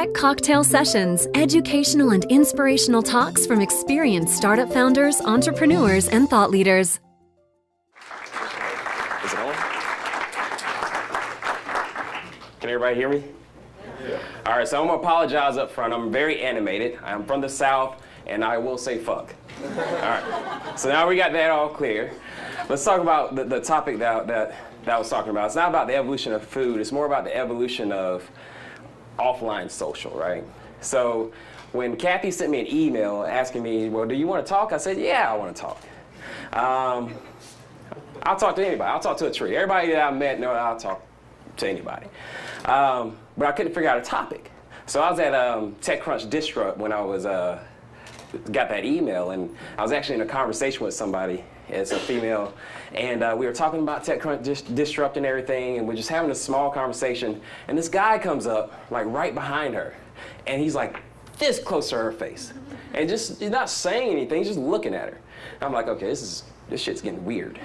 Tech Cocktail Sessions, educational and inspirational talks from experienced startup founders, entrepreneurs, and thought leaders. Is it on? Can everybody hear me? Yeah. All right, so I'm gonna apologize up front. I'm very animated. I'm from the South, and I will say fuck. All right, so now we got that all clear. Let's talk about the topic that I was talking about. It's not about the evolution of food. It's more about the evolution of offline social, right? So when Kathy sent me an email asking me, well, do you want to talk? I said, yeah, I want to talk. I'll talk to anybody. I'll talk to a tree. Everybody that I met, no, I'll talk to anybody. But I couldn't figure out a topic. So I was at TechCrunch Disrupt when I was got that email, and I was actually in a conversation with somebody. It's a female, and we were talking about TechCrunch Disrupt and everything, and we're just having a small conversation, and this guy comes up, like right behind her, and he's like this close to her face, and just, he's not saying anything, he's just looking at her. And I'm like, okay, this shit's getting weird.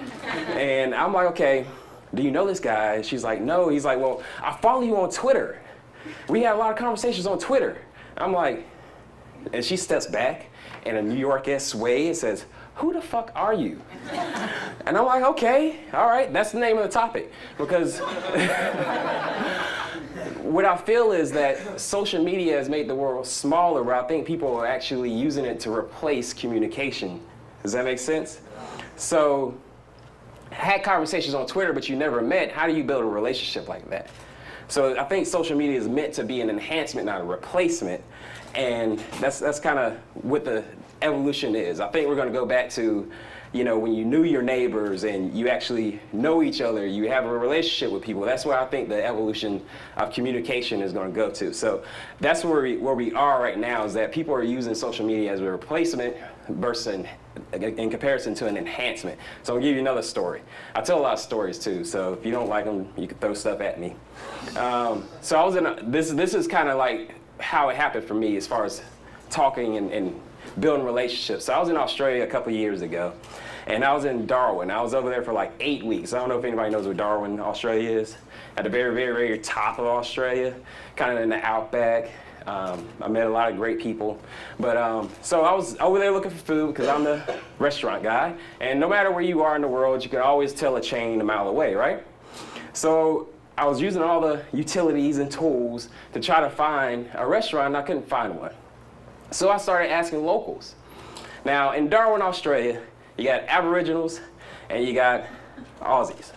And I'm like, okay, do you know this guy? And she's like, no. He's like, well, I follow you on Twitter. We have a lot of conversations on Twitter. I'm like, and she steps back in a New York-esque way and says, who the fuck are you? And I'm like, okay, all right, that's the name of the topic. Because what I feel is that social media has made the world smaller, but I think people are actually using it to replace communication. Does that make sense? So, had conversations on Twitter, but you never met, how do you build a relationship like that? So I think social media is meant to be an enhancement, not a replacement. And that's kind of what the evolution is. I think we're going to go back to, you know, when you knew your neighbors and you actually know each other, you have a relationship with people. That's where I think the evolution of communication is going to go to. So that's where we are right now, is that people are using social media as a replacement versus in comparison to an enhancement. So I'll give you another story. I tell a lot of stories too, so if you don't like them, you can throw stuff at me. So I was in this is kind of like how it happened for me as far as talking and building relationships. So I was in Australia a couple years ago, and I was in Darwin. I was over there for like 8 weeks. I don't know if anybody knows where Darwin, Australia is. At the very, very, very top of Australia, kind of in the outback. I met a lot of great people. But so I was over there looking for food because I'm the restaurant guy. And no matter where you are in the world, you can always tell a chain a mile away, right? So I was using all the utilities and tools to try to find a restaurant, and I couldn't find one. So I started asking locals. Now, in Darwin, Australia, you got Aboriginals and you got Aussies.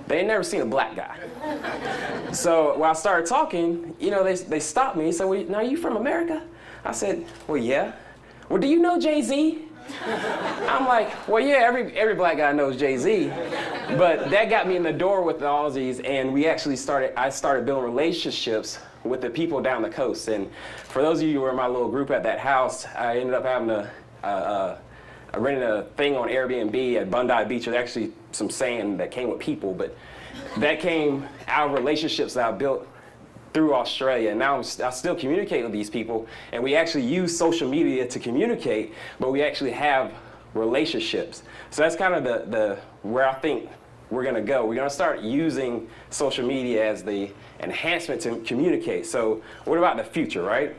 They ain't never seen a black guy. So when I started talking, you know, they stopped me and said, well, now you from America? I said, well, yeah. Well, do you know Jay-Z? I'm like, well, yeah, every black guy knows Jay-Z. But that got me in the door with the Aussies, and I started building relationships with the people down the coast. And for those of you who were in my little group at that house, I ended up having I rented a thing on Airbnb at Bondi Beach. There's actually some sand that came with people, but that came out of relationships that I built through Australia. And now I still communicate with these people, and we actually use social media to communicate, but we actually have relationships. So that's kind of the where I think we're gonna go. We're gonna start using social media as the enhancement to communicate. So what about the future, right?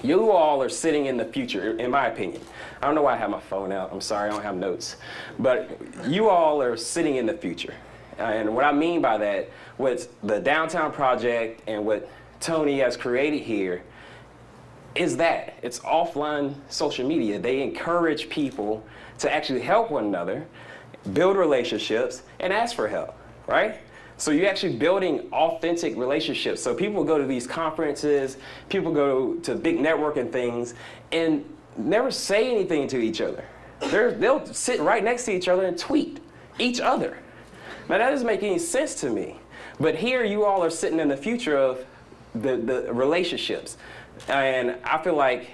You all are sitting in the future, in my opinion. I don't know why I have my phone out. I'm sorry, I don't have notes. But you all are sitting in the future. And what I mean by that, what the Downtown Project and what Tony has created here is that. It's offline social media. They encourage people to actually help one another, build relationships, and ask for help, right? So you're actually building authentic relationships. So people go to these conferences, people go to big networking things, and never say anything to each other. They'll sit right next to each other and tweet each other. Now that doesn't make any sense to me. But here you all are sitting in the future of the relationships. And I feel like,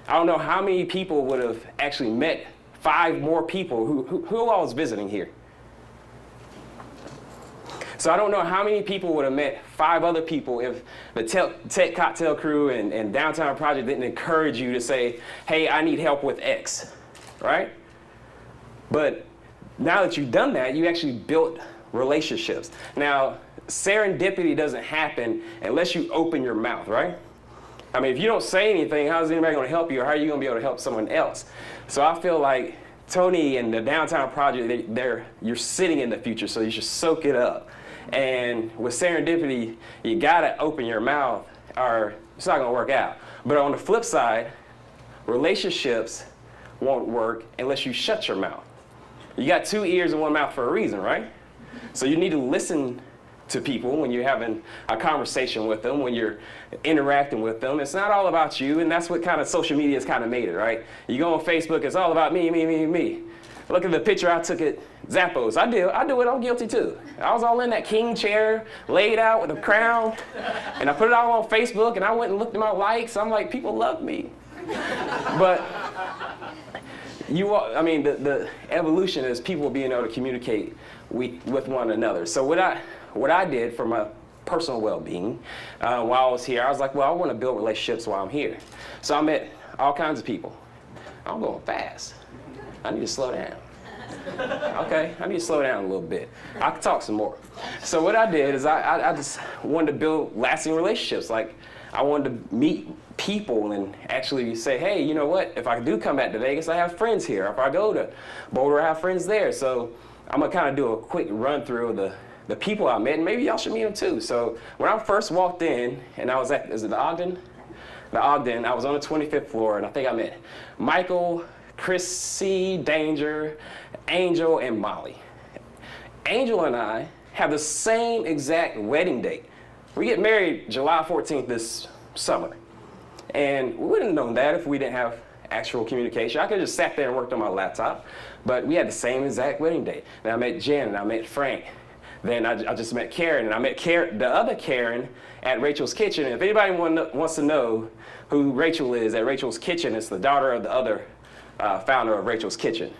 I don't know how many people would have actually met 5 more people who all was visiting here. So I don't know how many people would have met 5 other people if the Tech Cocktail Crew and Downtown Project didn't encourage you to say, hey, I need help with X, right? But now that you've done that, you actually built relationships. Now, serendipity doesn't happen unless you open your mouth, right? I mean, if you don't say anything, how is anybody going to help you, or how are you going to be able to help someone else? So I feel like Tony and the Downtown Project, you're sitting in the future, so you should soak it up. And with serendipity, you got to open your mouth, or it's not going to work out. But on the flip side, relationships won't work unless you shut your mouth. You got 2 ears and 1 mouth for a reason, right? So you need to listen to people when you're having a conversation with them, when you're interacting with them. It's not all about you, and that's what kind of social media has kind of made it, right? You go on Facebook, it's all about me, me, me, me. Look at the picture I took at Zappos. I do it, I'm guilty too. I was all in that king chair, laid out with a crown, and I put it all on Facebook, and I went and looked at my likes. I'm like, people love me. But the evolution is people being able to communicate with one another. So what I did for my personal well-being while I was here, I was like, well, I want to build relationships while I'm here. So I met all kinds of people. I'm going fast. I need to slow down. Okay, I need to slow down a little bit. I can talk some more. So what I did is I just wanted to build lasting relationships. Like, I wanted to meet people and actually say, hey, you know what? If I do come back to Vegas, I have friends here. If I go to Boulder, I have friends there. So I'm going to kind of do a quick run through of the people I met, and maybe y'all should meet them too. So when I first walked in, and I was at, is it the Ogden? The Ogden, I was on the 25th floor, and I think I met Michael, Chrissy, Danger, Angel, and Molly. Angel and I have the same exact wedding date. We get married July 14th this summer. And we wouldn't have known that if we didn't have actual communication. I could have just sat there and worked on my laptop, but we had the same exact wedding date. Then I met Jen, and I met Frank. Then I just met Karen, and I met the other Karen at Rachel's Kitchen. And if anybody wants to know who Rachel is at Rachel's Kitchen, it's the daughter of the other founder of Rachel's Kitchen.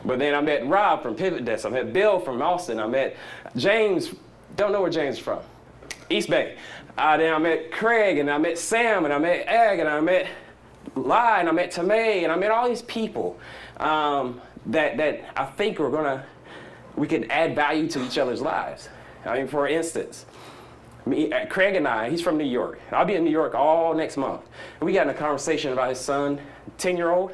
But then I met Rob from Pivot Desk. I met Bill from Austin. I met James, don't know where James is from, East Bay. Then I met Craig, and I met Sam, and I met Egg, and I met Lai, and I met Tamay, and I met all these people that I think we could add value to each other's lives. I mean, for instance, Craig and I, he's from New York. I'll be in New York all next month. And we got in a conversation about his son, 10-year-old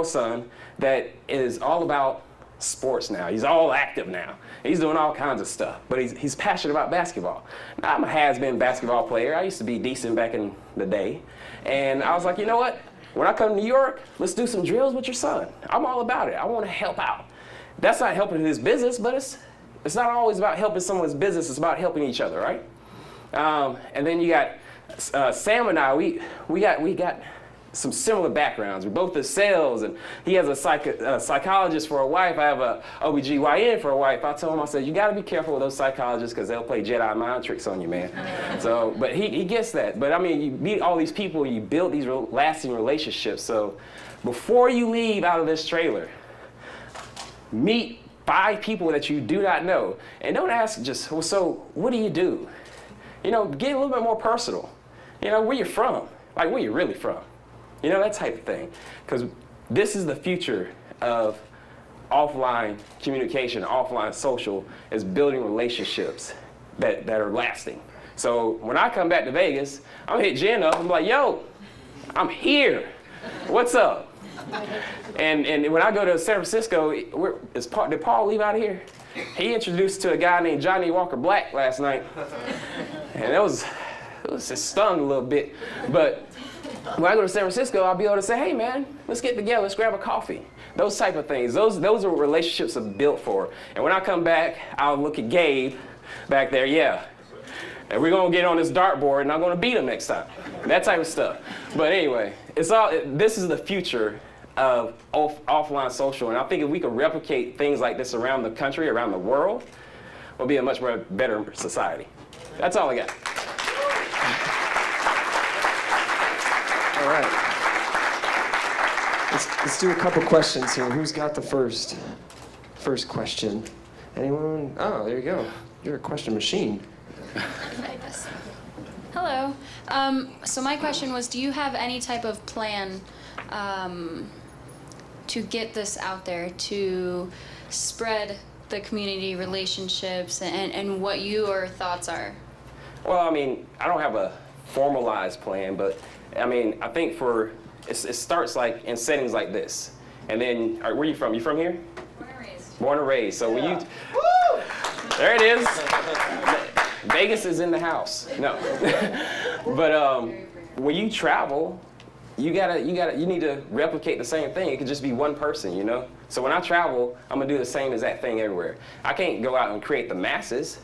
son, that is all about sports now. He's all active now. He's doing all kinds of stuff, but he's passionate about basketball. Now, I'm a has-been basketball player. I used to be decent back in the day. And I was like, you know what? When I come to New York, let's do some drills with your son. I'm all about it. I want to help out. That's not helping his business, but it's not always about helping someone's business. It's about helping each other, right? And then you got Sam and I. We got some similar backgrounds. We're both in sales, and he has a psychologist for a wife. I have a OBGYN for a wife. I told him, I said, you got to be careful with those psychologists because they'll play Jedi mind tricks on you, man. So, but he gets that. But I mean, you meet all these people, you build these lasting relationships. So before you leave out of this trailer, meet 5 people that you do not know. And don't ask just, well, so what do you do? You know, get a little bit more personal. You know, where you're from, like where you're really from. You know, that type of thing. Because this is the future of offline communication, offline social, is building relationships that are lasting. So when I come back to Vegas, I'm gonna hit Jen up. I'm like, yo, I'm here. What's up? And when I go to San Francisco, did Paul leave out of here? He introduced to a guy named Johnny Walker Black last night. And it stung a little bit. But when I go to San Francisco, I'll be able to say, hey man, let's get together, let's grab a coffee. Those type of things. Those are what relationships are built for. And when I come back, I'll look at Gabe back there, yeah. And we're gonna get on this dartboard and I'm gonna beat him next time. That type of stuff. But anyway, this is the future of offline social, and I think if we could replicate things like this around the country, around the world, we'll be a much better society. That's all I got. All right. Let's do a couple questions here. Who's got the first question? Anyone? Oh, there you go. You're a question machine. Hello. So my question was, do you have any type of plan to get this out there, to spread the community relationships and what your thoughts are? Well, I mean, I don't have a formalized plan, but I mean, I think it starts like in settings like this. And then, all right, where are you from? You from here? Born and raised. Born and raised. So when you, there it is. Vegas is in the house. No, but when you travel, you need to replicate the same thing. It could just be one person, you know. So when I travel, I'm gonna do the same exact thing everywhere. I can't go out and create the masses,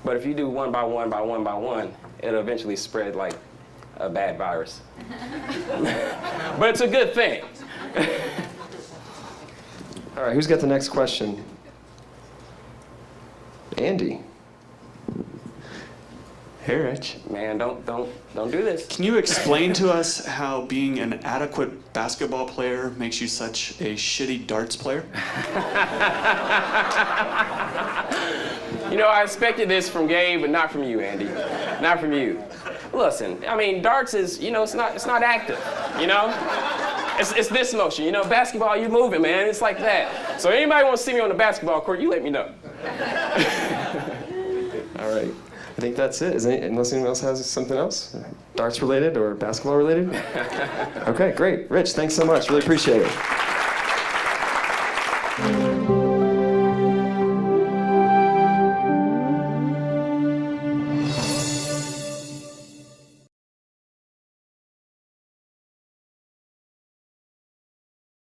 but if you do one by one by one by one, it'll eventually spread like a bad virus. But it's a good thing. All right, who's got the next question? Andy. Hey, Rich. Man, don't do this. Can you explain to us how being an adequate basketball player makes you such a shitty darts player? You know, I expected this from Gabe, but not from you, Andy. Not from you. Listen, I mean, darts is, you know, it's not active, you know? It's this motion, you know, basketball, you're moving, man, it's like that. So anybody wants to see me on the basketball court, you let me know. All right. I think that's it. Unless anyone else has something else? Darts related or basketball related? Okay, great. Rich, thanks so much. Really appreciate it.